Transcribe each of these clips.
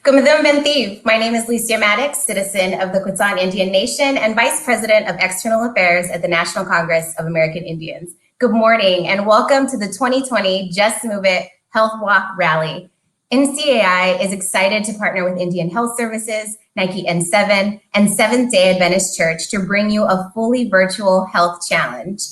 Kumadum Bentiv. My name is Licia Maddox, citizen of the Quechan Indian Nation and Vice President of External Affairs at the National Congress of American Indians. Good morning and welcome to the 2020 Just Move It Health Walk Rally. NCAI is excited to partner with Indian Health Services, Nike N7, and Seventh-day Adventist Church to bring you a fully virtual health challenge.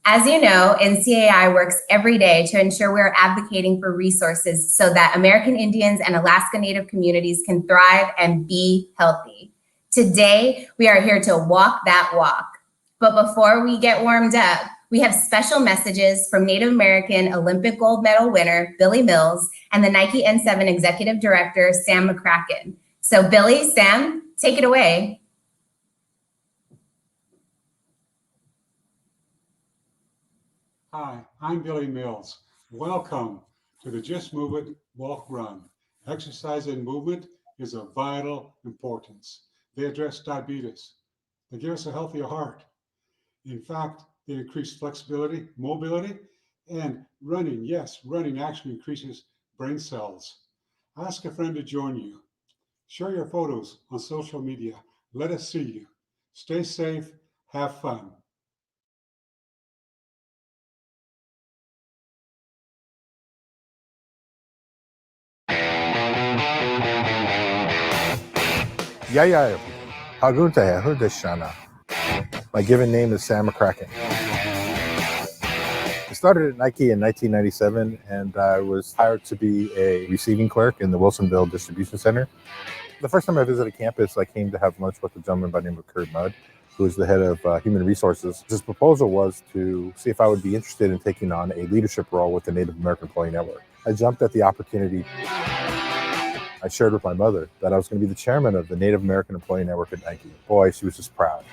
As you know, NCAI works every day to ensure we're advocating for resources so that American Indians and Alaska Native communities can thrive and be healthy. Today, we are here to walk that walk. But before we get warmed up, we have special messages from Native American Olympic gold medal winner, Billy Mills, and the Nike N7 Executive Director, Sam McCracken. So Billy, Sam, take it away. Hi, I'm Billy Mills. Welcome to the Just Move It Walk Run. Exercise and movement is of vital importance. They address diabetes. They give us a healthier heart. In fact, they increase flexibility, mobility, and running. Yes, running actually increases brain cells. Ask a friend to join you. Share your photos on social media. Let us see you. Stay safe, have fun. Yaya Hagunta Hudashana. My given name is Sam McCracken. I started at Nike in 1997 and I was hired to be a receiving clerk in the Wilsonville Distribution Center. The first time I visited campus, I came to have lunch with a gentleman by the name of Kurt Mudd, who is the head of Human Resources. His proposal was to see if I would be interested in taking on a leadership role with the Native American Employee Network. I jumped at the opportunity. I shared with my mother that I was going to be the chairman of the Native American Employee Network at Nike. Boy, she was just proud.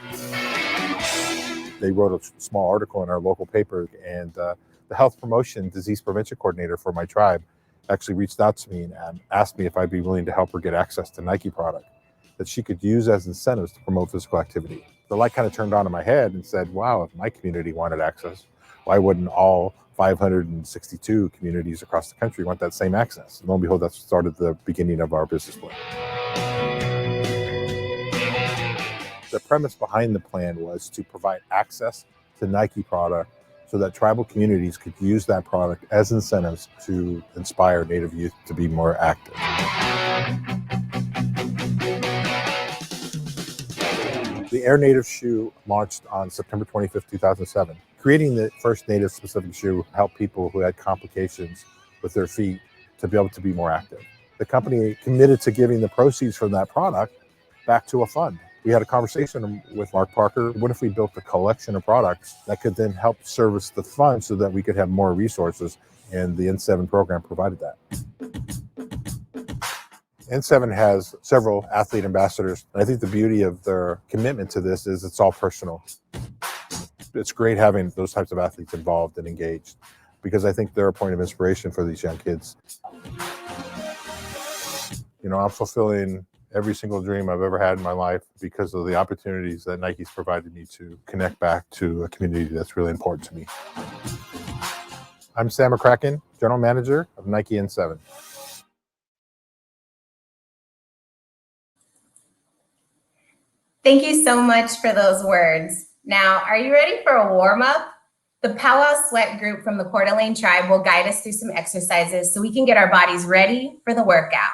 They wrote a small article in our local paper, and the health promotion disease prevention coordinator for my tribe actually reached out to me and asked me if I'd be willing to help her get access to Nike product that she could use as incentives to promote physical activity. The light kind of turned on in my head and said, wow, if my community wanted access, why wouldn't all 562 communities across the country want that same access? And lo and behold, that started the beginning of our business plan. The premise behind the plan was to provide access to Nike product so that tribal communities could use that product as incentives to inspire Native youth to be more active. The Air Native shoe launched on September 25th, 2007. Creating the first Native specific shoe helped people who had complications with their feet to be able to be more active. The company committed to giving the proceeds from that product back to a fund. We had a conversation with Mark Parker. What if we built a collection of products that could then help service the fund so that we could have more resources? And the N7 program provided that. N7 has several athlete ambassadors. And I think the beauty of their commitment to this is it's all personal. It's great having those types of athletes involved and engaged because I think they're a point of inspiration for these young kids. You know, I'm fulfilling every single dream I've ever had in my life because of the opportunities that Nike's provided me to connect back to a community that's really important to me. I'm Sam McCracken, General Manager of Nike N7. Thank you so much for those words. Now, are you ready for a warm-up? The Powwow Sweat group from the Coeur d'Alene tribe will guide us through some exercises so we can get our bodies ready for the workout.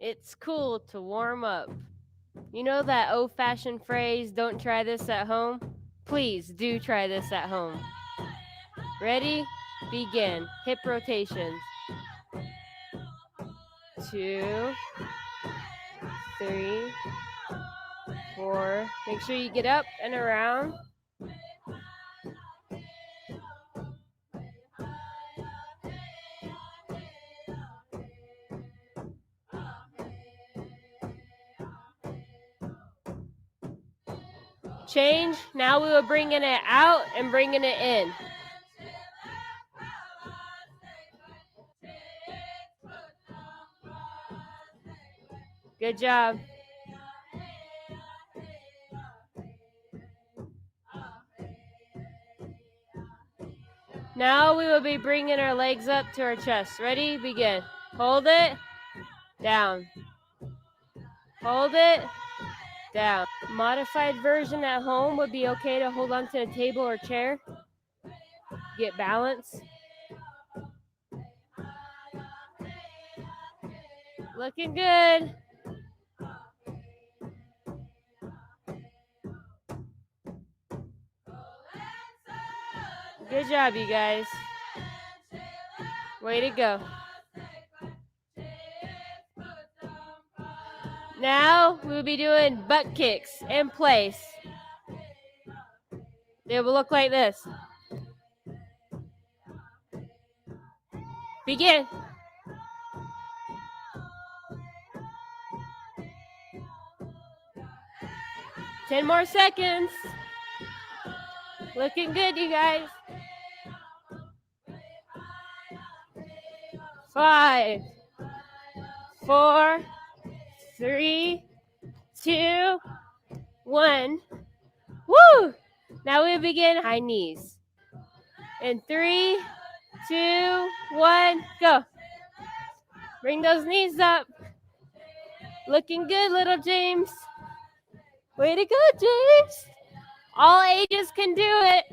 It's cool to warm up. You know that old-fashioned phrase, don't try this at home? Please do try this at home. Ready? Begin. Hip rotations. 2, 3, 4. Make sure you get up and around. Change. Now we are bringing it out and bringing it in. Good job. Now we will be bringing our legs up to our chest. Ready? Begin. Hold it. Down. Hold it. Down. Modified version at home would be okay to hold onto a table or chair. Get balance. Looking good. Good job, you guys. Way to go. Now we'll be doing butt kicks in place. They will look like this. Begin. Ten more seconds. Looking good, you guys. 5, 4, 3, 2, 1. Woo! Now we begin high knees. In 3, 2, 1, go. Bring those knees up. Looking good, little James. Way to go, James. All ages can do it.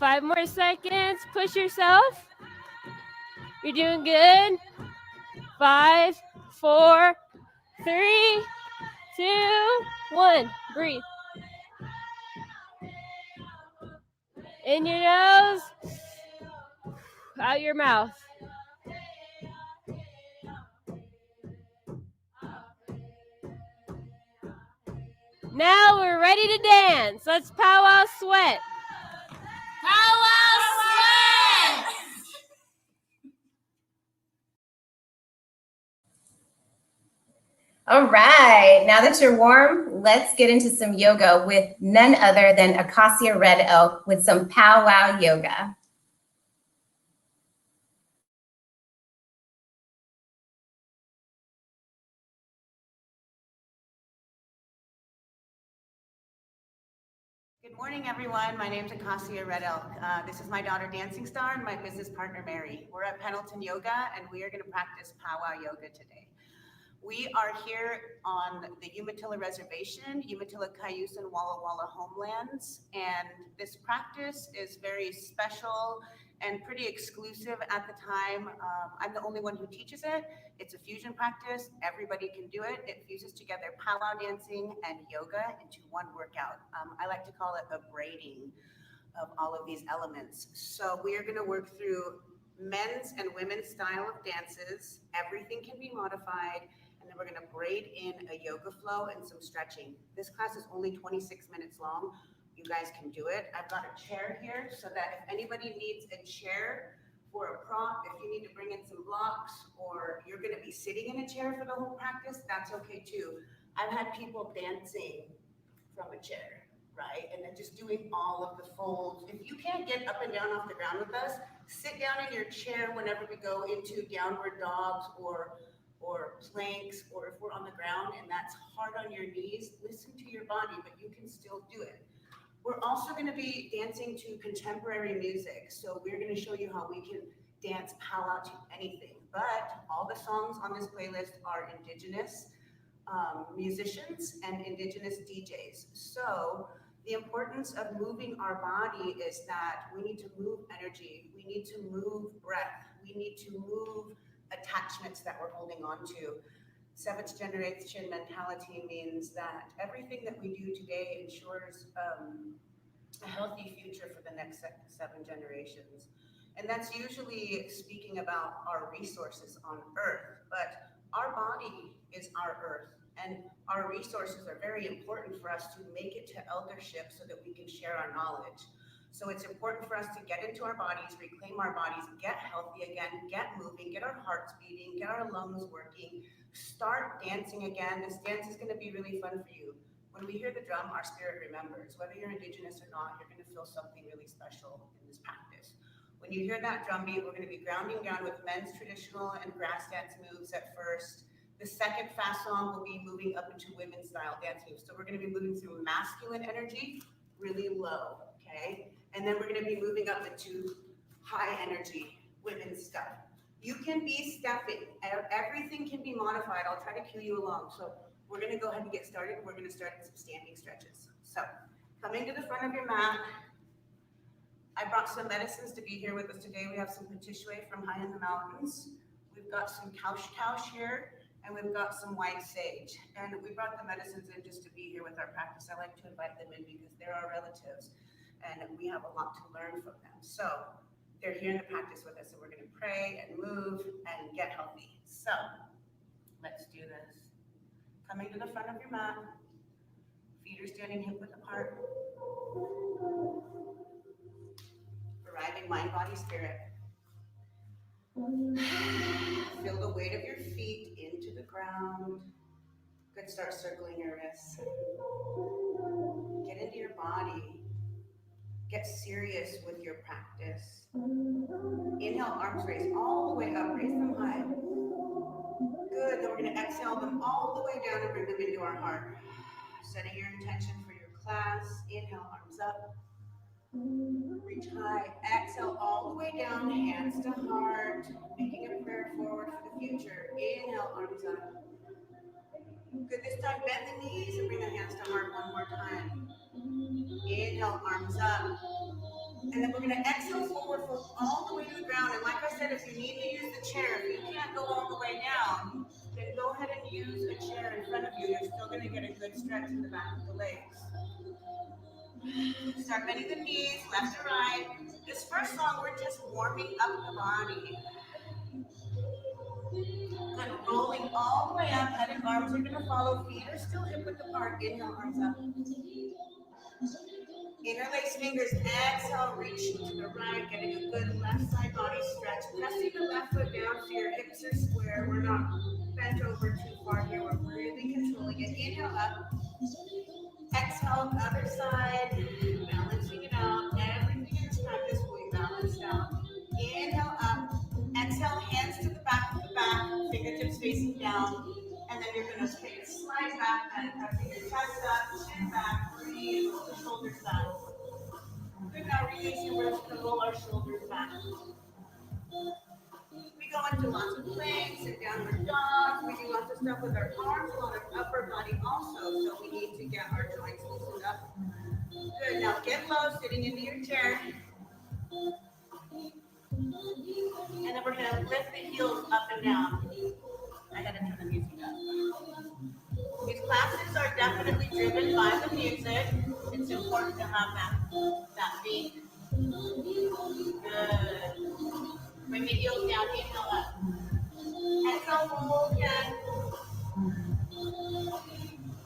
5 more seconds. Push yourself. You're doing good. 5, 4, 3, 2, 1. Breathe. In your nose, out your mouth. Now we're ready to dance. Let's powwow sweat. Powwow sweat! All right, now that you're warm, let's get into some yoga with none other than Acacia Red Elk with some powwow yoga. Good morning, everyone. My name is Acacia Red Elk. This is my daughter, Dancing Star, and my business partner, Mary. We're at Pendleton Yoga, and we are going to practice powwow yoga today. We are here on the Umatilla Reservation, Umatilla, Cayuse, and Walla Walla homelands, and this practice is very special and pretty exclusive at the time. I'm the only one who teaches it. It's a fusion practice. Everybody can do it. It fuses together powwow dancing and yoga into one workout. I like to call it a braiding of all of these elements. So we are going to work through men's and women's style of dances. Everything can be modified. And then we're going to braid in a yoga flow and some stretching. This class is only 26 minutes long. You guys can do it. I've got a chair here so that if anybody needs a chair for a prop, if you need to bring in some blocks, or you're going to be sitting in a chair for the whole practice, that's okay too. I've had people dancing from a chair, right? And then just doing all of the folds. If you can't get up and down off the ground with us, sit down in your chair whenever we go into downward dogs or planks, or if we're on the ground and that's hard on your knees, listen to your body, but you can still do it. We're also going to be dancing to contemporary music. So we're going to show you how we can dance powwow to anything. But all the songs on this playlist are indigenous musicians and indigenous DJs. So the importance of moving our body is that we need to move energy. We need to move breath. We need to move attachments that we're holding on to. Seventh generation mentality means that everything that we do today ensures a healthy future for the next 7 generations. And that's usually speaking about our resources on Earth, but our body is our Earth, and our resources are very important for us to make it to eldership so that we can share our knowledge. So it's important for us to get into our bodies, reclaim our bodies, get healthy again, get moving, get our hearts beating, get our lungs working, start dancing again. This dance is going to be really fun for you. When we hear the drum, our spirit remembers. Whether you're indigenous or not, you're going to feel something really special in this practice. When you hear that drum beat, we're going to be grounding down with men's traditional and grass dance moves at first. The second fast song will be moving up into women's style dance moves. So we're going to be moving through masculine energy really low, okay? And then we're gonna be moving up into high energy women's stuff. You can be stepping, everything can be modified. I'll try to cue you along. So we're gonna go ahead and get started. We're gonna start with some standing stretches. So coming to the front of your mat, I brought some medicines to be here with us today. We have some petit shui from high in the mountains. We've got some couch here, and we've got some white sage. And we brought the medicines in just to be here with our practice. I like to invite them in because they're our relatives, and we have a lot to learn from them. So they're here in the practice with us, and we're gonna pray and move and get healthy. So let's do this. Coming to the front of your mat, feet are standing hip width apart. Arriving mind, body, spirit. Feel the weight of your feet into the ground. Good, start circling your wrists. Get into your body. Get serious with your practice. Inhale, arms raised all the way up, raise them high. Good, then we're gonna exhale them all the way down and bring them into our heart. Setting your intention for your class. Inhale, arms up. Reach high, exhale all the way down, hands to heart, making a prayer forward for the future. Inhale, arms up. Good, this time bend the knees and bring the hands to heart one more time. Inhale, arms up. And then we're gonna exhale forward, fold all the way to the ground. And like I said, if you need to use the chair, if you can't go all the way down, then go ahead and use a chair in front of you. You're still gonna get a good stretch in the back of the legs. Start bending the knees, left to right. This first song, we're just warming up the body. Good, rolling all the way up, head and arms are gonna follow, feet are still hip width apart. Inhale, arms up. Interlace fingers, exhale, reach to the right, getting a good left side body stretch. Pressing the left foot down so your hips are square. We're not bent over too far here. We're really controlling it. Inhale up. Exhale, other side, balancing it out. Everything in this practice will be balanced out. Inhale up, exhale, hands to the back of the back, fingertips facing down. And then you're gonna take a slide back and pressing your chest up, chin back, breathe, roll the shoulders back. Good, now releasing, we're just gonna roll our shoulders back. We go into lots of planks and downward dogs. We do lots of stuff with our arms, a lot of upper body also. So we need to get our joints loosened up. Good, now get low, sitting into your chair. And then we're gonna lift the heels up and down. I gotta turn the music up. These classes are definitely driven by the music. It's important to have that beat. Good. Bring the heels down, inhale up. Exhale, hold again.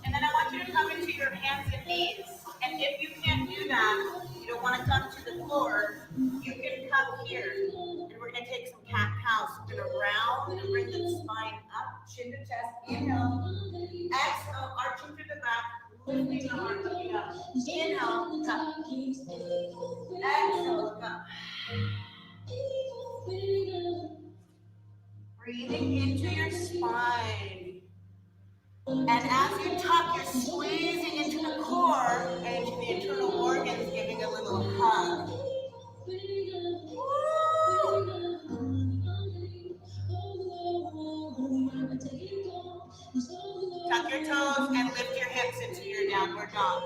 And then I want you to come into your hands and knees. And if you can't do that, you don't want to come to the floor, you can come here. And we're going to take some cat-cow. So we're going to round and bring the spine up, chin to chest, inhale. Exhale, arching through the back, lifting the arms, looking up. Inhale, look up. Exhale, look up. Breathing into your spine. And as you tuck, you're squeezing into the core and into the internal organs, giving a little hug. Tuck your toes and lift your hips into your downward dog.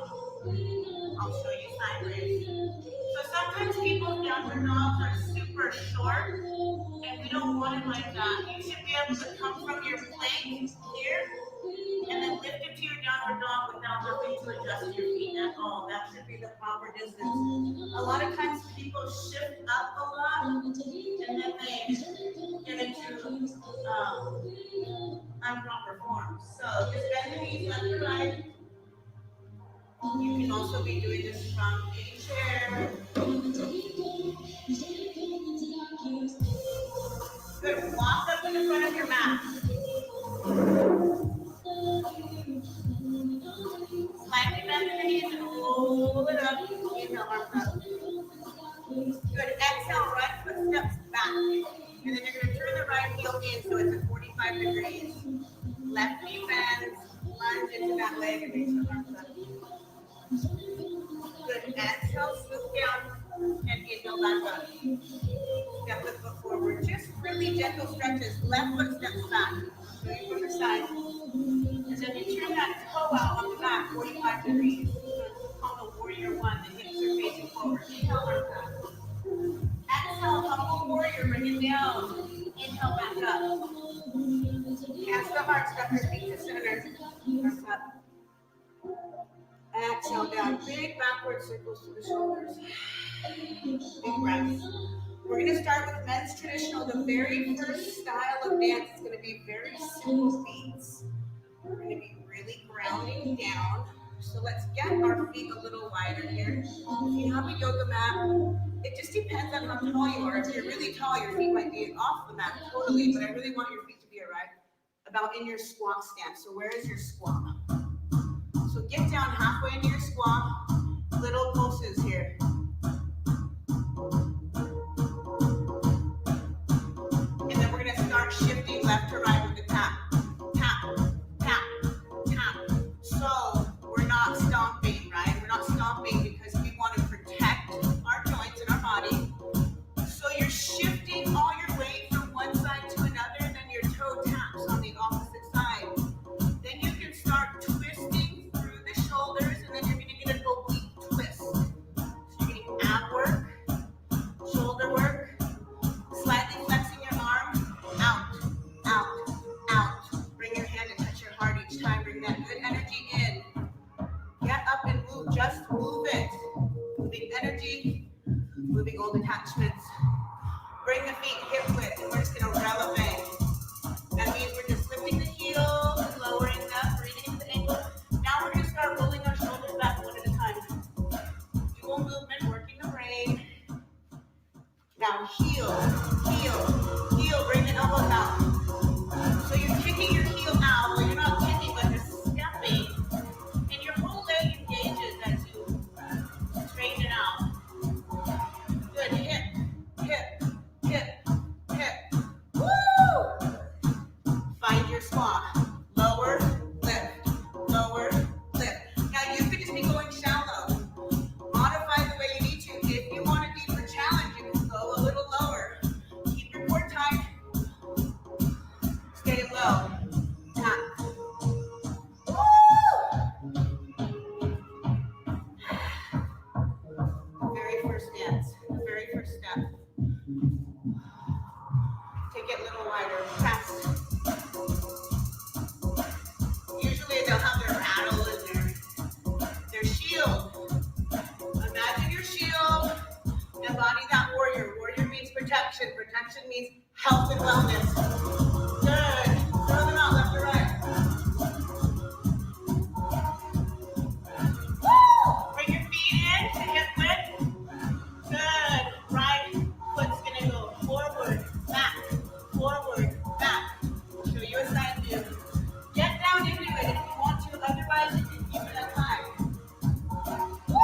I'll show you sideways. So sometimes people's downward dogs are super short, and we don't want it like that. You should be able to come from your plank here, and then lift it to your downward dog without having to adjust your feet at all. That should be the proper distance. A lot of times people shift up a lot, and then they get into improper form. So just bend the knees left to right. You can also be doing this from a chair. Good. Walk up to the front of your mat. Slightly bend the knees and roll it up. Inhale, arms up. Good. Exhale, right foot steps back. And then you're going to turn the right heel in so it's at 45 degrees. Left knee bends. Lunge into that leg and reach the arms up. Good. Exhale, scoop down, and inhale back up. Step the foot forward. Just really gentle stretches. Left foot steps back. Show you from the side. And then you turn that toe out on the back 45 degrees. It's called a warrior one. The hips are facing forward. Inhale, arm back. Exhale, humble warrior. Bring it down. Inhale, back up. Catch the heart. Step your feet to center. Press up. Exhale down. Big backward circles to the shoulders. Big breaths. We're going to start with men's traditional. The very first style of dance is going to be very simple beats. We're going to be really grounding down. So let's get our feet a little wider here. If you have a yoga mat, it just depends on how tall you are. If you're really tall, your feet might be off the mat totally, but I really want your feet to be about in your squat stance. So where is your squat? So get down halfway into your squat. Little pulses here. And then we're going to start shifting left to right with the tap. Tap, tap, tap. So we're not stomping, right? We're not stomping because we want to protect our joints and our body. So you're shifting all your weight from one side to another, and then your toe taps on the opposite side. Then you can start twisting through the shoulders, and then you're going to get an oblique twist. So you're getting ab work, shoulder work, slightly flexing your arm, out, out, out. Bring your hand and touch your heart each time. Bring that good energy in. Get up and move. Just move it. Moving energy, moving old attachments. Bring the feet hip width, and we're just going to releve. That means we're just lifting the heels and lowering them, breathing into the ankle. Now we're going to start rolling our shoulders back one at a time. Dual movement, working the brain. Now heel, heel, heel, bring the elbows out. So you're kicking your heel out, but you're not kicking, but you're stepping. And your whole leg engages as you straighten it out. Good, hip, hip, hip, hip. Woo! Find your squat. Lower, lift, lower, lift. Now you could just be going shallow. Modify the way you need to. If you want a deeper challenge, you can go a little lower. Keep your core tight. Stay low. Tap. Woo! Very first dance. The very first step. Take it a little wider. Press. Usually they'll have their rattle and their shield. Imagine your shield. Embody that warrior. Warrior means protection. Protection means health and wellness. Good. Throw them out left to right. Woo! Bring your feet in to hip width. Good. Right foot's gonna go forward, back, show you a side view. Get down into it if you want to, otherwise you can keep it up high. Woo!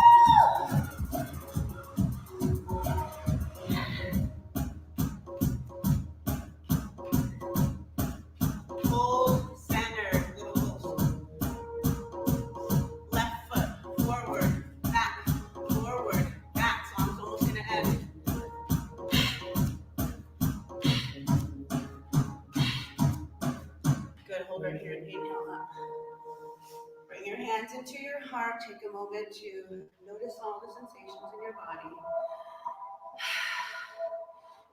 Full center, little pulse. Left foot, forward, back. So I'm almost gonna end. Good, hold right here and inhale up. Bring your hands into your heart. Take a moment to notice all the sensations in your body.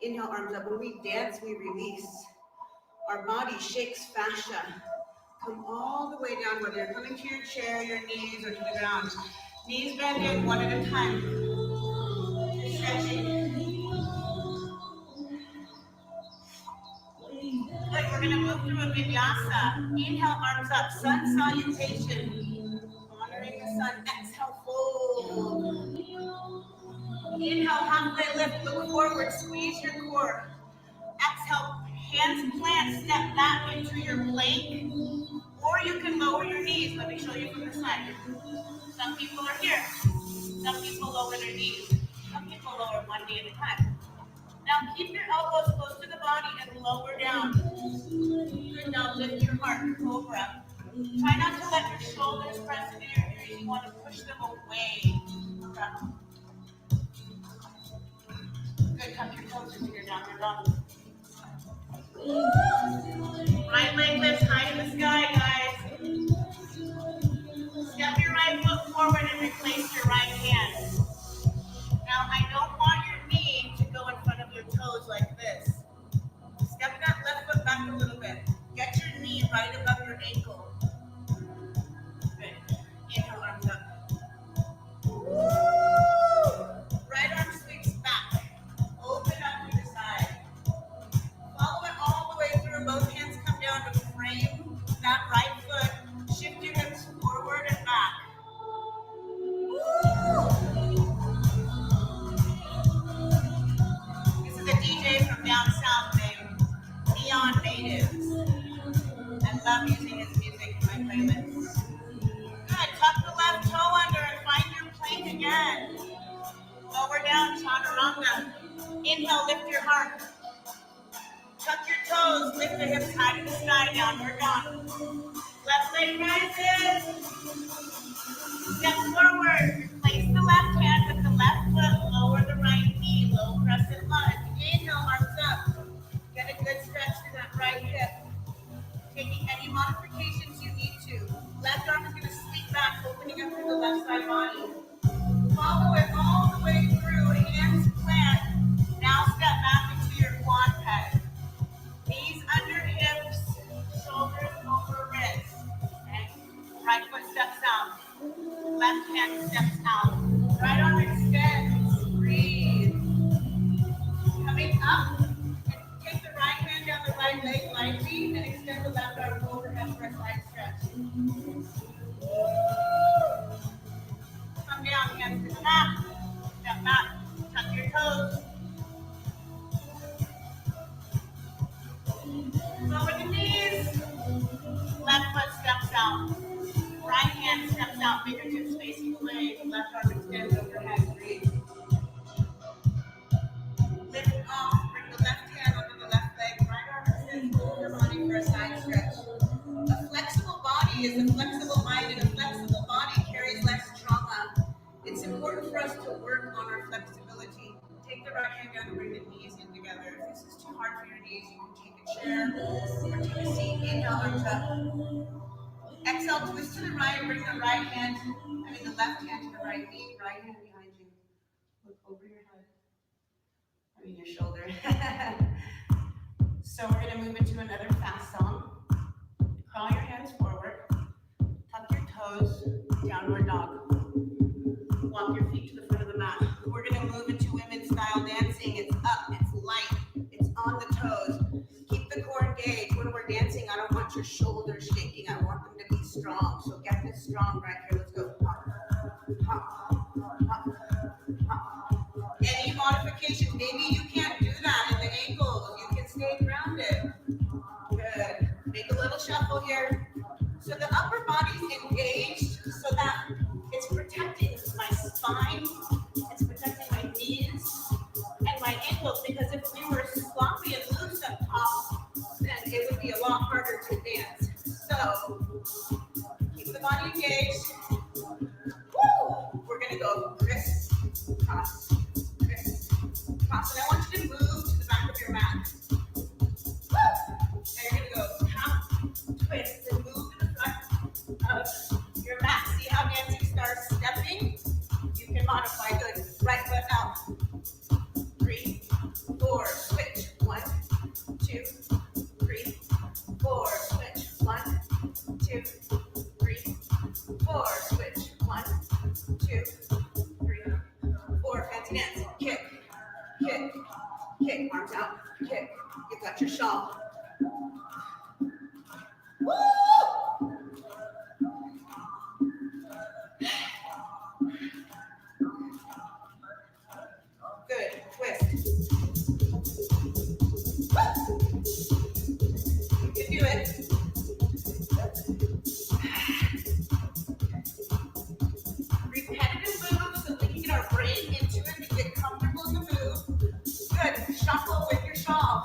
Inhale, arms up. When we dance, we release. Our body shakes fascia. Come all the way down, whether you're coming to your chair, your knees, or to the ground. Knees bend in one at a time. You're stretching. Good, we're gonna move through a vinyasa. Inhale, arms up, sun salutation. Honoring the sun. Exhale, fold. Inhale, halfway lift, look forward, squeeze your core. Exhale, hands plant, step back into your plank. Or you can lower your knees. Let me show you from the side. Some people are here. Some people lower their knees. Some people lower one knee at a time. Now keep your elbows close to the body and lower down. Good, now lift your heart, cobra. Try not to let your shoulders press into your ears. You want to push them away from Good, tuck your toes into your downward dog. Right leg lifts high in the sky, guys. Step your right foot forward and replace your right hand. Now, I don't want your knee to go in front of your toes like this. Step that left foot back a little bit. Get your knee right above your ankle. Good. Inhale, arms up. Right arm sweeps back. Open up to the side. Follow it all the way through. Both hands come down to frame that right foot. Shift your hips forward and back. This is a DJ from down south named Neon Natives. I love using his music in my playlists. Good. Tuck the left toe under and find your plank again. Lower down, chaturanga. Inhale, lift your heart. Tuck your toes, lift the hips high to the sky, downward dog. Left leg rises. Step forward. Place the left hand with the left foot. Lower the right knee. Low crescent lunge. Inhale, arms up. Get a good stretch to that right hip. Taking any modifications you need to. Left arm is going to sweep back, opening up through the left side body. Follow it all the way through. Hands plant. Now step back into your quad peg. Knees under hips, shoulders over wrists. Okay. Right foot steps out. Left hand steps out. Right arm extends. Breathe. Coming up. Take the right hand down the right leg lightly and extend the left arm overhead for a side stretch. Come down, hands to the mat. Step back. Tuck your toes. Lower the knees. Left foot steps out. Right hand steps out. Fingertips facing away. Left arm extends overhead. Breathe. Lift off. Bring the left hand under the left leg. Right arm extends over the body for a side stretch. A flexible body is a flexible mind, and a flexible body carries less trauma. It's important for us to work on our flexibility. Take the right hand down and bring the knees in together. If this is too hard for your knees, you can take a chair or take a seat. Inhale, arms up. Exhale, twist to the right. Bring the the left hand to the right knee, right hand behind you. Look over your head. Your shoulder. So we're going to move into another fast song. Crawl your hands forward. Tuck your toes. Downward dog. Walk your feet to the front of the mat. We're going to move into women's style dancing. It's up. It's light. It's on the toes. Keep the core engaged. When we're dancing, I don't want your shoulders shaking. I want them to be strong. So get this strong right here. Let's go. Hop, hop, hop, hop. Any modifications? Maybe you can't do that in the ankles. You can stay grounded. Good. Make a little shuffle here. So the upper body's engaged so that it's protecting my spine. It's protecting my knees and my ankles, because if we were sloppy and loose up top, then it would be a lot harder to dance. So keep the body engaged. Woo! We're going to go criss, cross, criss, cross. And I want you to move to the back of your mat. Woo! And you're going to go tap, twist, and move to the front of your mat. See how dancing starts stepping? You can modify. Good. Right foot out. 3, 4, switch. 1, 2, 3, 4, switch. 1, 2, 3, 4, switch. 1, 2, 3, 4. Fancy dance. Kick, kick, kick. Arms out. Kick. You've got your shawl. Woo! Good. Twist. You can do it. Repetitive moves so we can get our brain into it and get comfortable in the move. Good. Shuffle with your shawl.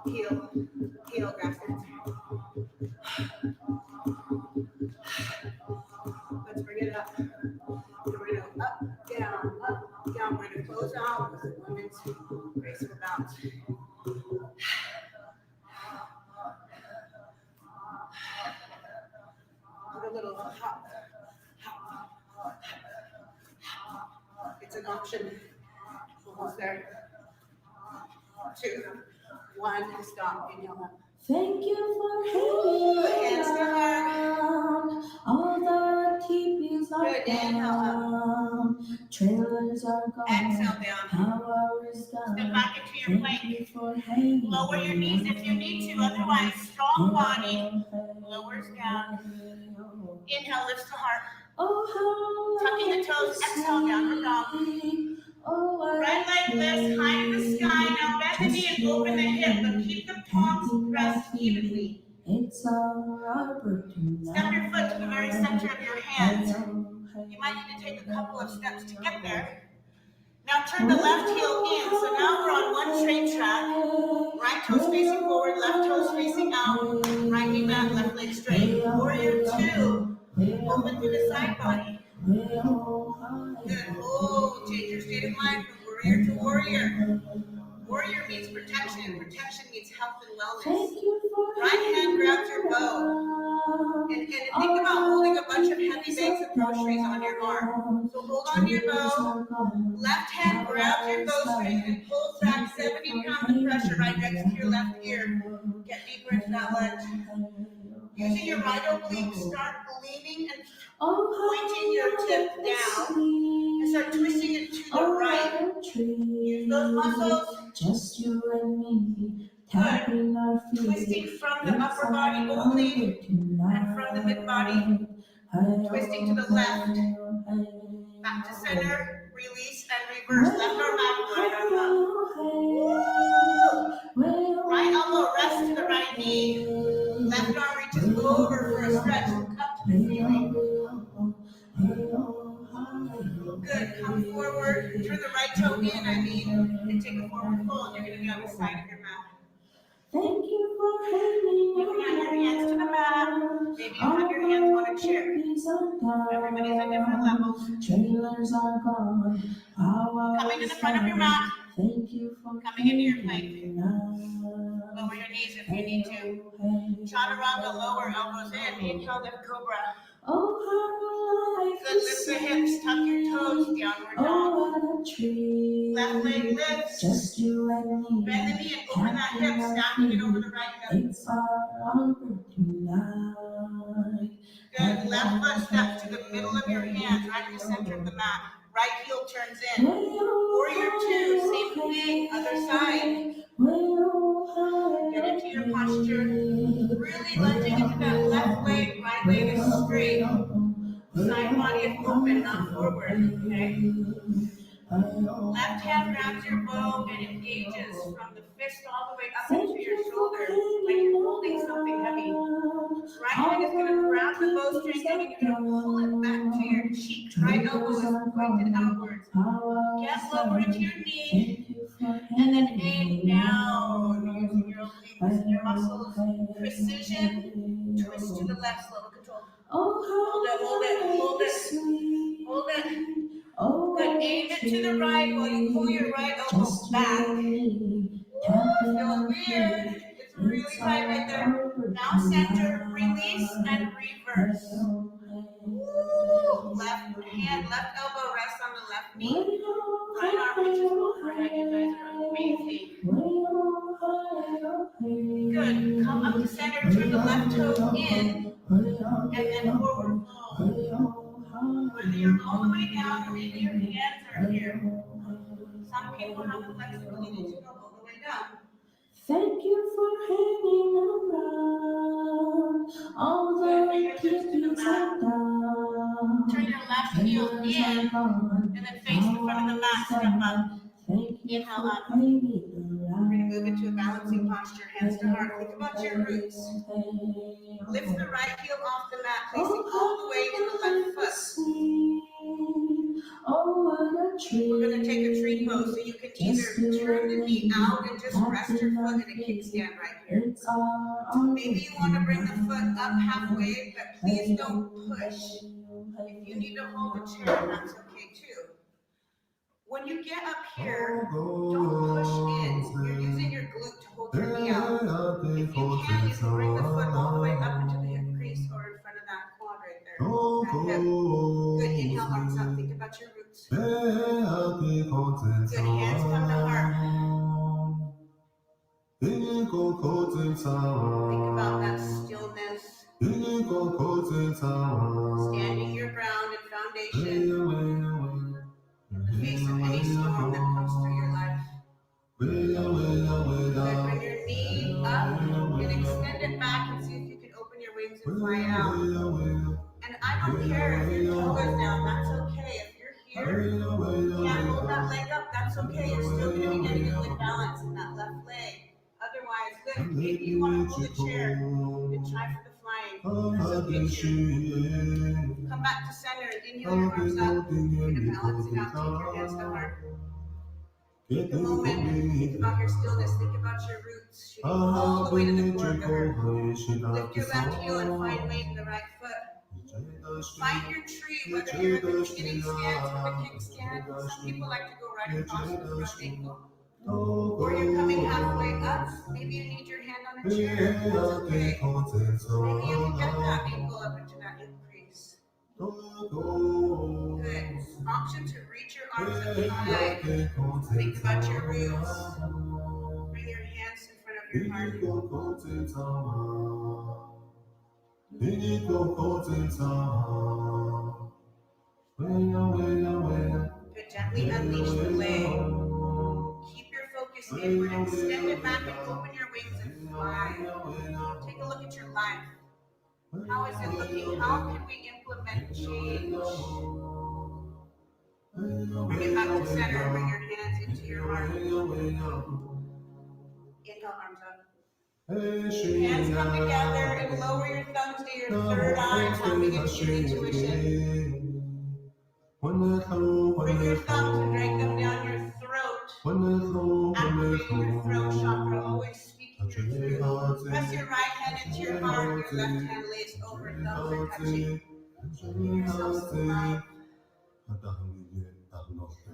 heel grabs it. Let's bring it up. We're gonna go up, down. We're gonna close out with the women's graceful bounce. A little hop. It's an option. Almost there. 2, 1, stop. Inhale up. Thank you for Hands to heart. hanging all the TPs are Good, inhale up. down, trailers are gone, Exhale down. power is Step gone. back into your Thank plank. you for hanging. Lower your knees if you need to, otherwise strong body. Lowers down. Inhale, lifts the heart. Oh, how Tucking the toes, exhale, downward dog. Oh, Right leg lifts high to the sky. Now bend the knee and open the hip, but keep the palms pressed evenly. It's a rubber tonight. Step your foot to the very center of your hands. You might need to take a couple of steps to get there. Now turn the left heel in. So now we're on one straight track. Right toes facing forward, left toes facing out. Right knee back, left leg straight. Warrior 2. Open through the side body. Good. Oh, change your state of mind from warrior to warrior. Warrior means protection. Protection means health and wellness. Right hand grabs your bow. And think about holding a bunch of heavy bags of groceries on your arm. So hold on to your bow. Left hand grabs your bowstring and pulls back 70 pounds of pressure right next to your left ear. Get deeper into that lunge. Using your right oblique, start leaning and pointing your tip down and start twisting it to the right. Use those muscles. Just you and me, tapping our feet. Twisting from the upper body only and from the mid body. Twisting to the left. Back to center, release and reverse. Left arm back, right arm up. Woo! Right elbow rests to the right knee. Left arm reaches over for a stretch. Up to the ceiling. Good. Come forward. Turn the right toe in, and take a forward fold. You're going to be on the side of your mat. Thank you for hanging. You can have your hands to the mat. Maybe you have your hands on a chair. Everybody's at different levels. Trailers are gone. Coming to the front of your mat. Thank you for coming into your plank. Lower your knees if you need to. Chaturanga, lower elbows in. Inhale, lift cobra. Good, lift the hips, tuck your toes, downward dog. Left leg lifts. Just you and me. Bend the knee and open that hip, stacking it over the right hip. It's our tonight. Good, left foot steps to the middle of your hands, right in the center of the mat. Right heel turns in. Warrior 2, same thing, other side. Get into your posture. Really lunging into that left leg, right leg is straight. Side body is open, not forward, okay? Left hand grabs your bow and engages from the fist all the way up into your shoulder, like you're holding something heavy. Right hand is going to grab the bowstring and you're going to pull it back to your cheek. Right elbow is pointed outwards. Get lower into your knee and then aim down using your obliques and your muscles. Precision, twist to the left, slow control. Hold it, hold it, hold it, hold it. Good, aim it to the right while you pull your right elbow back. Feeling weird. It's really tight right there. Now center, release, and reverse. Woo. Left hand, left elbow rests on the left knee. Right arm reaches overhead. You guys are amazing. Good. Come up to center, turn the left toe in, and then forward fold. Whether you're all the way down or maybe your hands are here. Some people have the flexibility to go all the way down. Thank you for hanging around. All the kitties are down. Turn your left heel in and then face the front of the mat. Step up. Inhale up. We're going to move into a balancing posture, hands to heart. Think about your roots. Lift the right heel off the mat, placing all the weight in the left foot. over the tree. We're gonna take a tree pose, so you can either turn the knee out and just rest your foot in a kickstand right here. It's our Maybe you wanna bring the foot up halfway, but please don't push. If you need to hold the chair, that's okay too. When you get up here, don't push in. You're using your glute to hold your knee out. If you can, you can bring the foot all the way up into the hip crease or in front of that quad right there. That hip. Good, inhale, arms up. Think about your roots. Good, hands come to heart. Think about that stillness. Standing your ground and foundation. In the face of any storm that comes through your life. Good, bring your knee up and extend it back and see if you can open your wings and fly it out. And I don't care if your toe is down, that's okay. If you're here, you can't hold that leg up, that's okay. You're still gonna be getting a good balance in that left leg. Otherwise, good. Maybe you want to hold a chair and try for the flying. That's okay too. Come back to center and inhale your arms up. You're gonna balance it out. Take your hands to heart. Take a moment. Think about your stillness. Think about your roots. Shooting all the way to the core of the earth. Lift your left heel and find weight in the right foot. Find your tree, whether you're in the beginning stance or the kickstand. Some people like to go right across the front ankle. Or you're coming halfway up. Maybe you need your hand on a chair. That's okay. Maybe you can get that ankle up into that hip crease. Good. Option to reach your arms up high. Think about your roots. Bring your hands in front of your heart. Good. Gently unleash the leg. Keep your focus inward. Extend it back and open your wings and fly. Take a look at your life. How is it looking? How can we implement change? Bring it back to center. Bring your hands into your heart. Inhale, arms up. Hands come together and lower your thumbs to your third eye, tapping into your intuition. Bring your thumbs and drag them down your throat. Activating your throat chakra, always speaking your truth. Press your right hand into your heart, your left hand lays over, thumbs are touching. Give yourself some love. And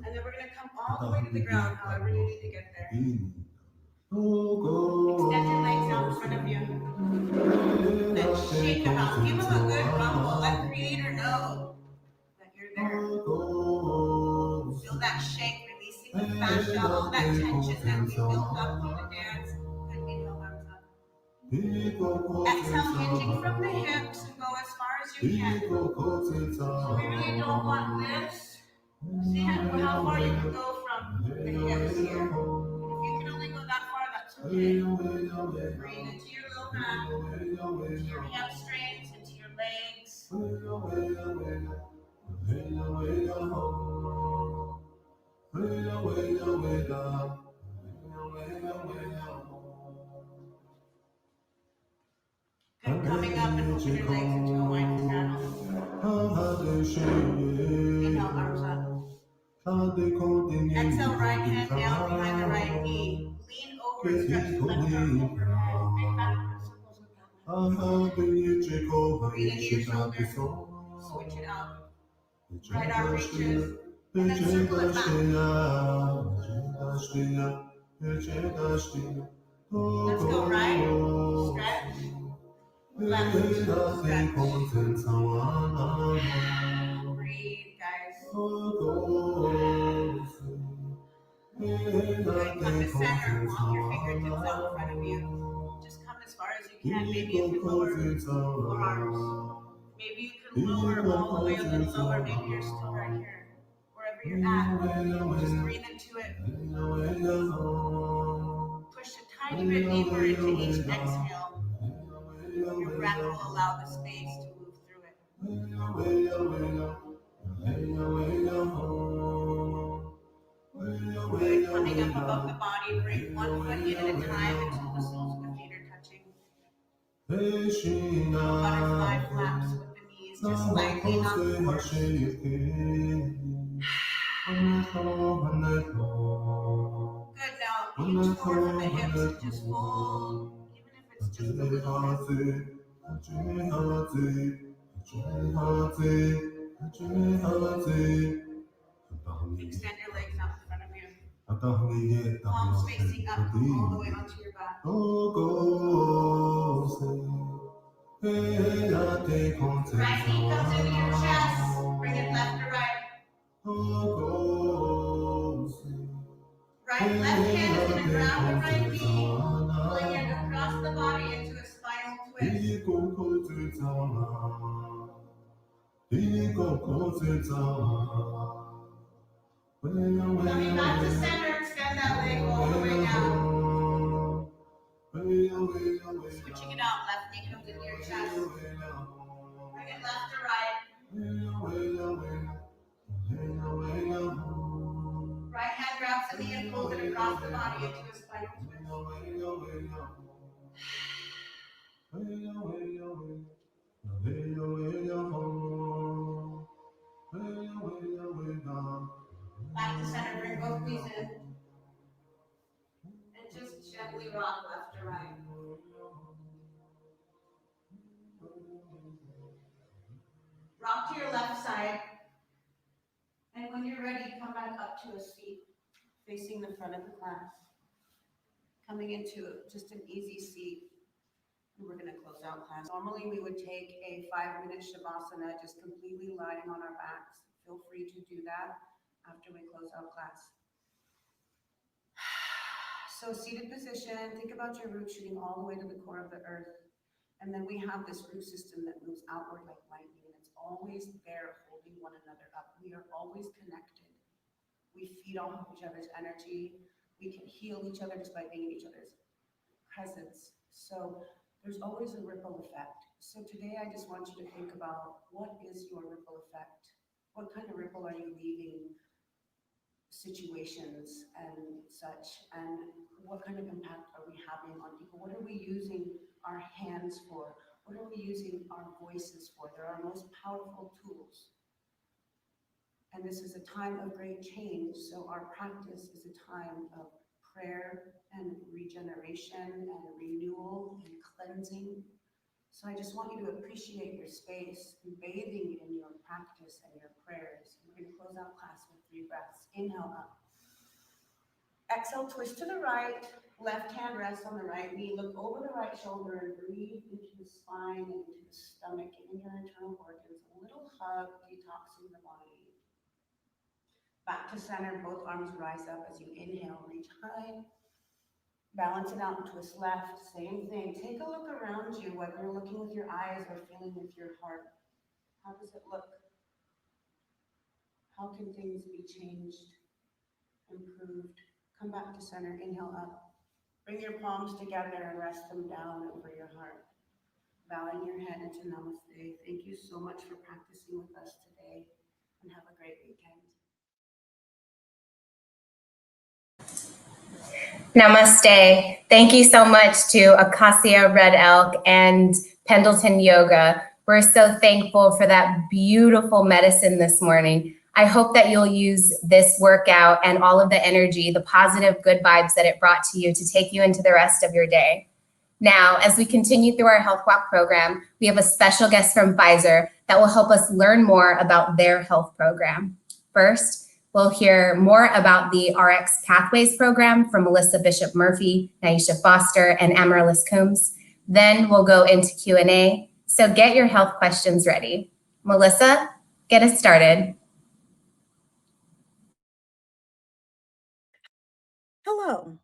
then we're going to come all the way to the ground, however you need to get there. Extend your legs out in front of you. Then shake them out. Give them a good rumble. Let Creator know that you're there. Feel that shake, releasing the fascia, all that tension that we built up through the dance. Good, inhale, arms up. Exhale, hinging from the hips and go as far as you can. So we really don't want this. See how far you can go from the hips here. If you can only go that far, that's okay. Breathe into your low back, into your hamstrings, into your legs. Good, coming up and moving your legs into a wide channel. Inhale, arms up. Exhale, right hand down behind the right knee. Lean over and stretch the left arm overhead. Bring back your circles of Breathe into your shoulders. Switch it out. Right arm reaches. And then circle it back. Let's go right. Stretch. Left. Stretch. Breathe, guys. Good. Come to center. Walk your fingertips out in front of you. Just come as far as you can. Maybe you can lower your arms. Maybe you can lower all the way a little lower. Maybe you're still right here. Wherever you're at, just breathe into it. Push a tiny bit deeper into each exhale. Your breath will allow the space to move through it. Good. Coming up above the body, bring one foot in at a time until the soles of the feet are touching. Butterfly flaps with the knees, just lightly not forced. Good. Now inch forward from the hips and just fold, even if it's just a little bit. Extend your legs out in front of you. Palms facing up, come all the way onto your back. Right knee comes into your chest. Bring it left to right. Left hand is gonna grab the right knee, pulling it across the body into a spinal twist. Coming back to center, extend that leg all the way down. Switching it out, left knee comes into your chest. Bring it left to right. Right hand grabs the knee and pulls it across the body into a spinal twist. Back to center, bring both knees in. And just gently rock left to right. Rock to your left side. And when you're ready, come back up to a seat facing the front of the class. Coming into just an easy seat. And we're gonna close out class. Normally we would take a 5-minute Shavasana, just completely lying on our backs. Feel free to do that after we close out class. So seated position, think about your roots shooting all the way to the core of the earth. And then we have this root system that moves outward like lightning, and it's always there holding one another up. We are always connected. We feed off of each other's energy. We can heal each other just by being in each other's presence. So there's always a ripple effect. So today I just want you to think about, what is your ripple effect? What kind of ripple are you leaving situations and such, and what kind of impact are we having on people? What are we using our hands for? What are we using our voices for? They're our most powerful tools. And this is a time of great change, so our practice is a time of prayer and regeneration and renewal and cleansing. So I just want you to appreciate your space, bathing in your practice and your prayers. We're going to close out class with 3 breaths. Inhale up. Exhale, twist to the right. Left hand rests on the right knee. Look over the right shoulder and breathe into the spine and into the stomach, giving your internal organs a little hug, detoxing the body. Back to center, both arms rise up as you inhale, reach high. Balance it out and twist left, same thing. Take a look around you, whether you're looking with your eyes or feeling with your heart. How does it look? How can things be changed, improved? Come back to center, inhale up. Bring your palms together and rest them down over your heart. Bowing your head into namaste. Thank you so much for practicing with us today, and have a great weekend. Namaste. Thank you so much to Acacia Red Elk and Pendleton Yoga. We're so thankful for that beautiful medicine this morning. I hope that you'll use this workout and all of the energy, the positive, good vibes that it brought to you to take you into the rest of your day. Now, as we continue through our Health Walk program, we have a special guest from Pfizer that will help us learn more about their health program. First, we'll hear more about the RX Pathways program from Melissa Bishop Murphy, Naisha Foster, and Amaryllis Coombs. Then we'll go into Q&A, so get your health questions ready. Melissa, get us started. Hello,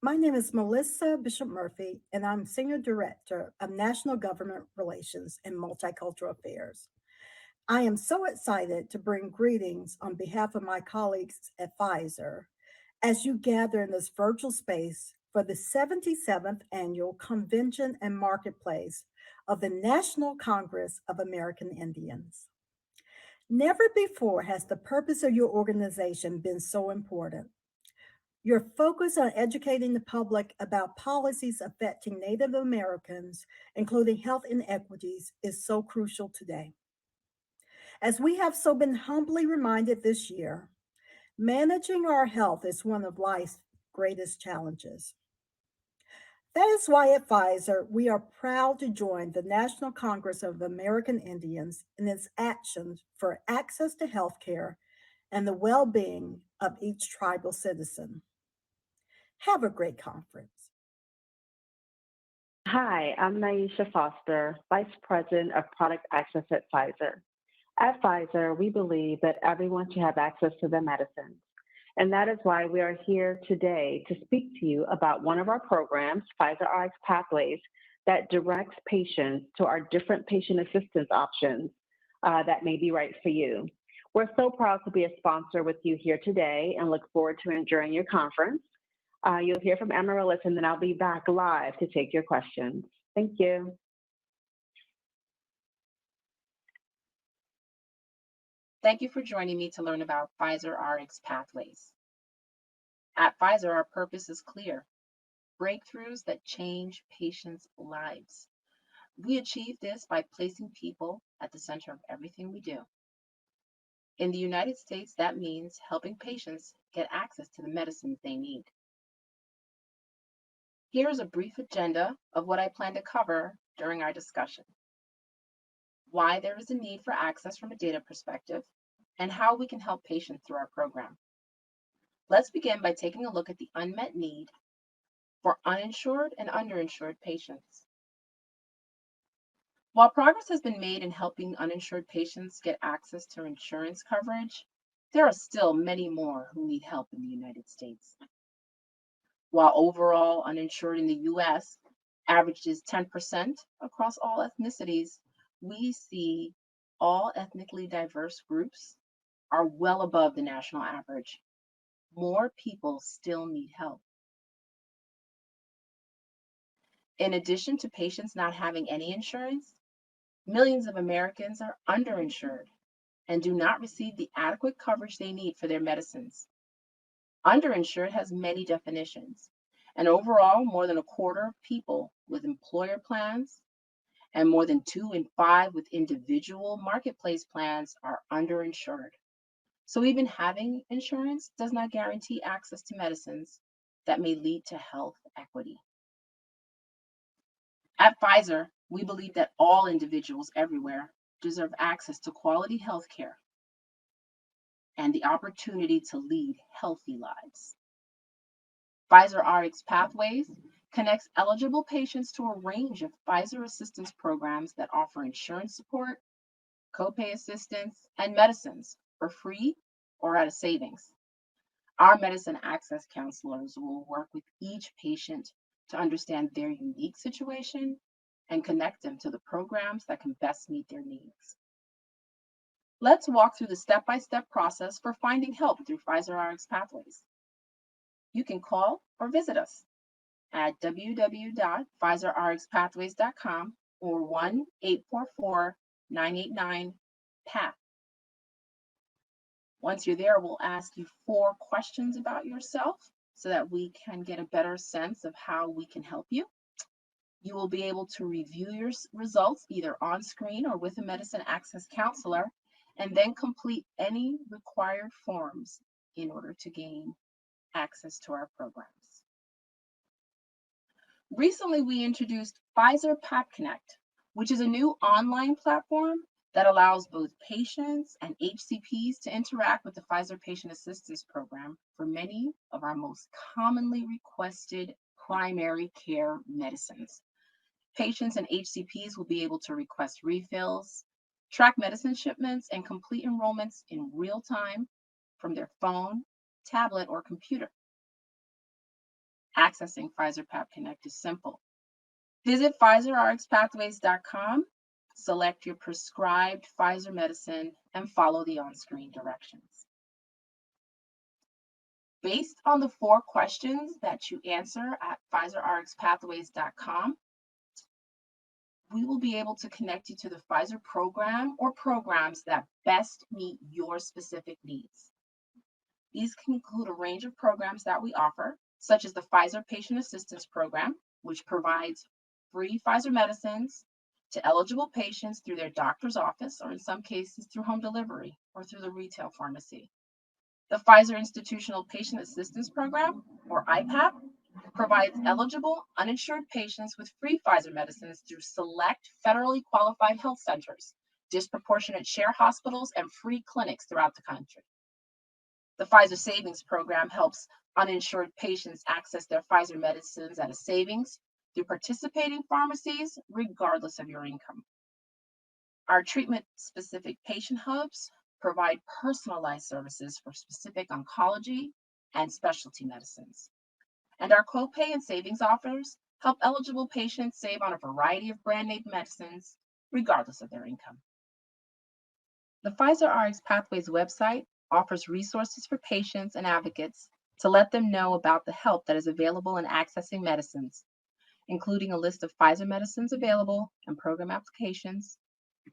my name is Melissa Bishop Murphy, and I'm Senior Director of National Government Relations and Multicultural Affairs. I am so excited to bring greetings on behalf of my colleagues at Pfizer as you gather in this virtual space for the 77th Annual Convention and Marketplace of the National Congress of American Indians. Never before has the purpose of your organization been so important. Your focus on educating the public about policies affecting Native Americans, including health inequities, is so crucial today. As we have so been humbly reminded this year, Managing our health is one of life's greatest challenges. That is why at Pfizer, we are proud to join the National Congress of American Indians in its actions for access to health care and the well being of each tribal citizen. Have a great conference. Hi, I'm Naisha Foster, Vice President of Product Access at Pfizer. At Pfizer, we believe that everyone should have access to their medicines. And that is why we are here today to speak to you about one of our programs, Pfizer Rx Pathways, that directs patients to our different patient assistance options that may be right for you. We're so proud to be a sponsor with you here today and look forward to enjoying your conference. You'll hear from Amaryllis, and then I'll be back live to take your questions. Thank you. Thank you for joining me to learn about Pfizer Rx Pathways. At Pfizer, our purpose is clear: breakthroughs that change patients' lives. We achieve this by placing people at the center of everything we do. In the United States, that means helping patients get access to the medicines they need. Here is a brief agenda of what I plan to cover during our discussion: why there is a need for access from a data perspective, and how we can help patients through our program. Let's begin by taking a look at the unmet need for uninsured and underinsured patients. While progress has been made in helping uninsured patients get access to insurance coverage, there are still many more who need help in the United States. While overall uninsured in the US averages 10% across all ethnicities, we see all ethnically diverse groups are well above the national average. More people still need help. In addition to patients not having any insurance, millions of Americans are underinsured and do not receive the adequate coverage they need for their medicines. Underinsured has many definitions, and overall, more than a quarter of people with employer plans and more than 2 in 5 with individual marketplace plans are underinsured. So even having insurance does not guarantee access to medicines that may lead to health equity. At Pfizer, we believe that all individuals everywhere deserve access to quality health care and the opportunity to lead healthy lives. Pfizer Rx Pathways connects eligible patients to a range of Pfizer assistance programs that offer insurance support, copay assistance, and medicines for free or at a savings. Our medicine access counselors will work with each patient to understand their unique situation and connect them to the programs that can best meet their needs. Let's walk through the step-by-step process for finding help through Pfizer Rx Pathways. You can call or visit us at www.pfizerrxpathways.com or 1-844-989-PATH. Once you're there, we'll ask you 4 questions about yourself so that we can get a better sense of how we can help you. You will be able to review your results either on screen or with a medicine access counselor, and then complete any required forms in order to gain access to our programs. Recently, we introduced Pfizer PAP Connect, which is a new online platform that allows both patients and HCPs to interact with the Pfizer Patient Assistance Program for many of our most commonly requested primary care medicines. Patients and HCPs will be able to request refills, track medicine shipments, and complete enrollments in real time from their phone, tablet, or computer. Accessing Pfizer PAP Connect is simple. Visit PfizerRxPathways.com, select your prescribed Pfizer medicine, and follow the on-screen directions. Based on the 4 questions that you answer at PfizerRxPathways.com, we will be able to connect you to the Pfizer program or programs that best meet your specific needs. These can include a range of programs that we offer, such as the Pfizer Patient Assistance Program, which provides free Pfizer medicines to eligible patients through their doctor's office, or in some cases through home delivery or through the retail pharmacy. The Pfizer Institutional Patient Assistance Program, or IPAP, provides eligible, uninsured patients with free Pfizer medicines through select federally qualified health centers, disproportionate share hospitals, and free clinics throughout the country. The Pfizer Savings Program helps uninsured patients access their Pfizer medicines at a savings through participating pharmacies, regardless of your income. Our treatment-specific patient hubs provide personalized services for specific oncology and specialty medicines. And our copay and savings offers help eligible patients save on a variety of brand name medicines, regardless of their income. The Pfizer Rx Pathways website offers resources for patients and advocates to let them know about the help that is available in accessing medicines, including a list of Pfizer medicines available and program applications,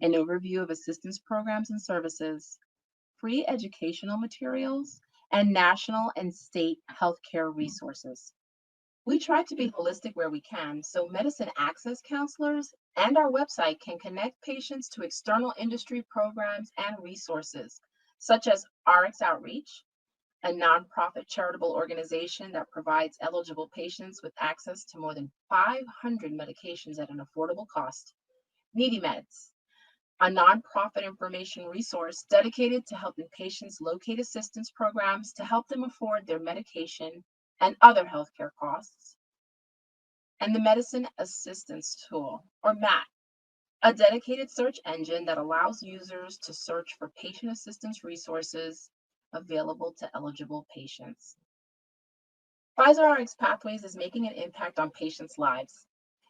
an overview of assistance programs and services, free educational materials, and national and state healthcare resources. We try to be holistic where we can, so medicine access counselors and our website can connect patients to external industry programs and resources, such as RX Outreach, a nonprofit charitable organization that provides eligible patients with access to more than 500 medications at an affordable cost. Needy Meds, a nonprofit information resource dedicated to helping patients locate assistance programs to help them afford their medication and other healthcare costs. And the Medicine Assistance Tool, or MAT, a dedicated search engine that allows users to search for patient assistance resources available to eligible patients. Pfizer Rx Pathways is making an impact on patients' lives.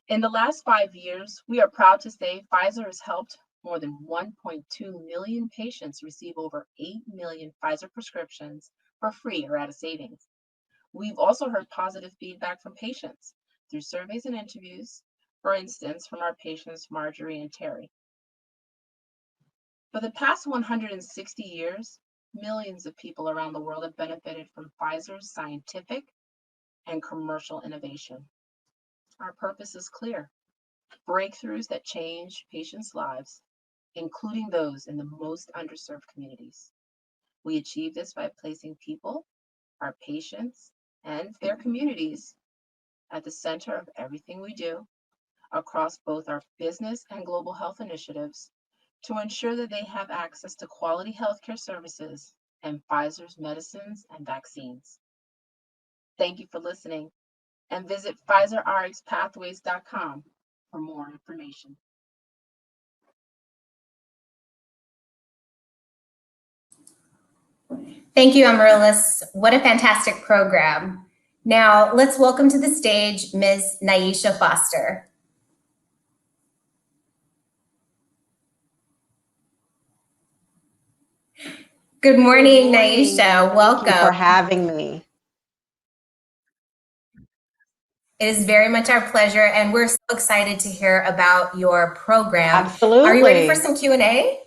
In the last 5 years, we are proud to say Pfizer has helped more than 1.2 million patients receive over 8 million Pfizer prescriptions for free or at a savings. We've also heard positive feedback from patients through surveys and interviews, for instance, from our patients Marjorie and Terry. For the past 160 years, millions of people around the world have benefited from Pfizer's scientific and commercial innovation. Our purpose is clear: breakthroughs that change patients' lives, including those in the most underserved communities. We achieve this by placing people, our patients, and their communities at the center of everything we do across both our business and global health initiatives to ensure that they have access to quality healthcare services and Pfizer's medicines and vaccines. Thank you for listening, and visit PfizerRxPathways.com for more information. Thank you, Amaryllis. What a fantastic program. Now, let's welcome to the stage Ms. Naisha Foster. Good morning, Naisha. Welcome. Thank you for having me. It is very much our pleasure, and we're so excited to hear about your program. Absolutely. Are you ready for some Q&A?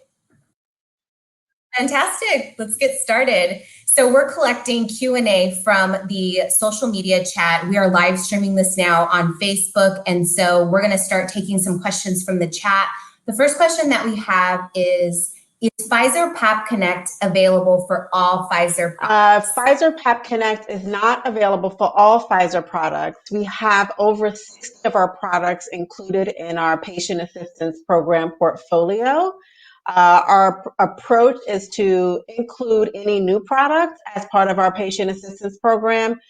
Fantastic. Let's get started. So we're collecting Q&A from the social media chat. We are live streaming this now on Facebook, and so we're going to start taking some questions from the chat. The first question that we have is Pfizer PAP Connect available for all Pfizer products? Pfizer PAP Connect is not available for all Pfizer products. We have over 60 of our products included in our patient assistance program portfolio. Our approach is to include any new products as part of our patient assistance program,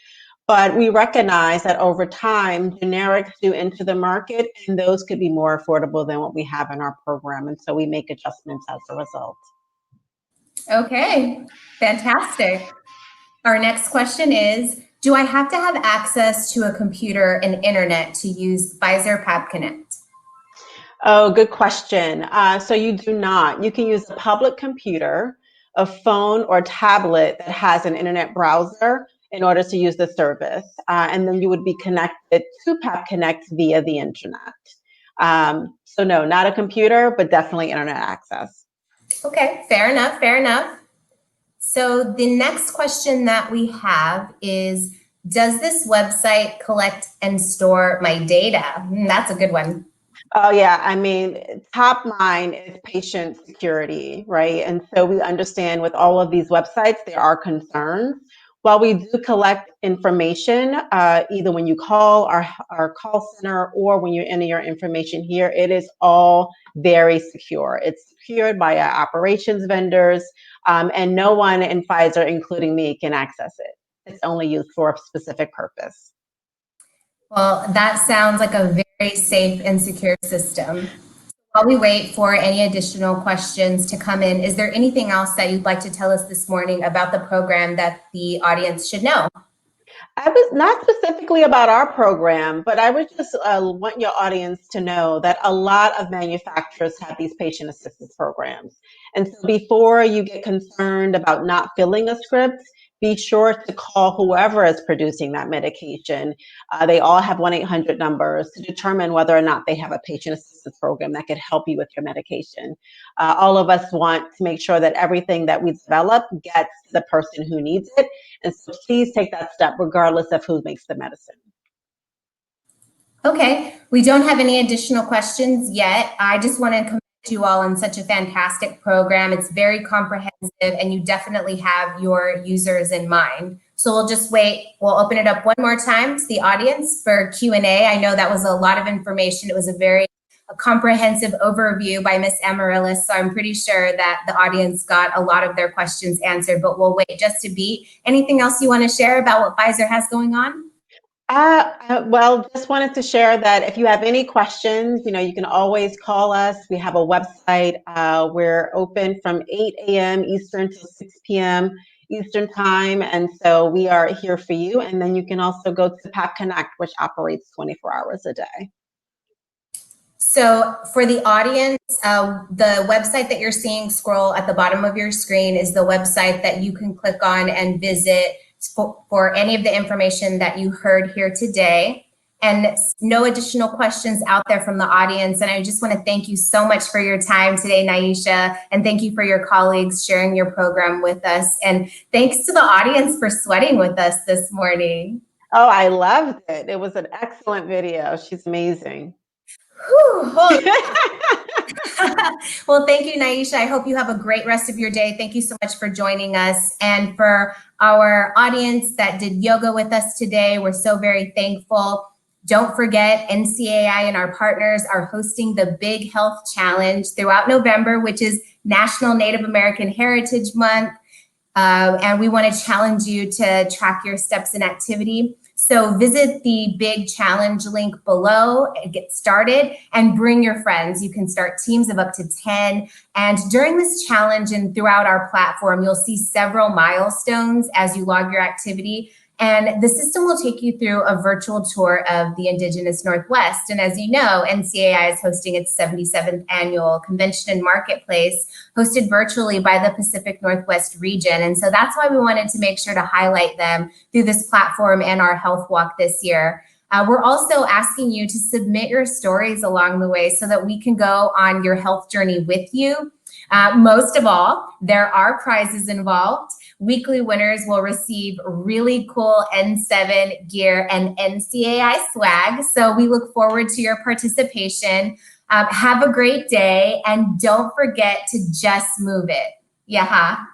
but we recognize that over time, generics do enter the market, and those could be more affordable than what we have in our program, and so we make adjustments as a result. Okay, fantastic. Our next question is, do I have to have access to a computer and internet to use Pfizer PAP Connect? Oh, good question. So you do not. You can use a public computer, a phone or tablet that has an internet browser in order to use the service. And then you would be connected to PAP Connect via the internet. So no, not a computer, but definitely internet access. Okay, fair enough, fair enough. So the next question that we have is, does this website collect and store my data? That's a good one. Oh, yeah. I mean, top line is patient security, right? And so we understand with all of these websites, there are concerns. While we do collect information, either when you call our call center or when you enter your information here, it is all very secure. It's secured by our operations vendors, and no one in Pfizer, including me, can access it. It's only used for a specific purpose. Well, that sounds like a very safe and secure system. While we wait for any additional questions to come in, is there anything else that you'd like to tell us this morning about the program that the audience should know? I was not specifically about our program, but I would just want your audience to know that a lot of manufacturers have these patient assistance programs. And so before you get concerned about not filling a script, be sure to call whoever is producing that medication. They all have 1-800 numbers to determine whether or not they have a patient assistance program that could help you with your medication. All of us want to make sure that everything that we develop gets to the person who needs it. And so please take that step regardless of who makes the medicine. Okay, we don't have any additional questions yet. I just want to commend you all on such a fantastic program. It's very comprehensive and you definitely have your users in mind. So we'll just wait. We'll open it up one more time to the audience for Q&A. I know that was a lot of information. It was a very comprehensive overview by Ms. Amaryllis, so I'm pretty sure that the audience got a lot of their questions answered, but we'll wait just to beat. Anything else you want to share about what Pfizer has going on? Well, just wanted to share that if you have any questions, you can always call us. We have a website. We're open from 8 a.m. Eastern to 6 p.m. Eastern time. And so we are here for you. And then you can also go to PAP Connect, which operates 24 hours a day. So for the audience, the website that you're seeing scroll at the bottom of your screen is the website that you can click on and visit for any of the information that you heard here today. And no additional questions out there from the audience. And I just want to thank you so much for your time today, Nyesha, and thank you for your colleagues sharing your program with us. And thanks to the audience for sweating with us this morning. Oh, I loved it. It was an excellent video. She's amazing. Whew, well, thank you, Nyesha. I hope you have a great rest of your day. Thank you so much for joining us. And for our audience that did yoga with us today, we're so very thankful. Don't forget, NCAI and our partners are hosting the Big Health Challenge throughout November, which is National Native American Heritage Month. And we want to challenge you to track your steps in activity. So visit the big challenge link below and get started and bring your friends. You can start teams of up to 10. And during this challenge and throughout our platform, you'll see several milestones as you log your activity. And the system will take you through a virtual tour of the Indigenous Northwest. And as you know, NCAI is hosting its 77th annual convention and marketplace, hosted virtually by the Pacific Northwest region. And so that's why we wanted to make sure to highlight them through this platform and our health walk this year. We're also asking you to submit your stories along the way so that we can go on your health journey with you. Most of all, there are prizes involved. Weekly winners will receive really cool N7 gear and NCAI swag. So we look forward to your participation. Have a great day and don't forget to just move it. Yeah.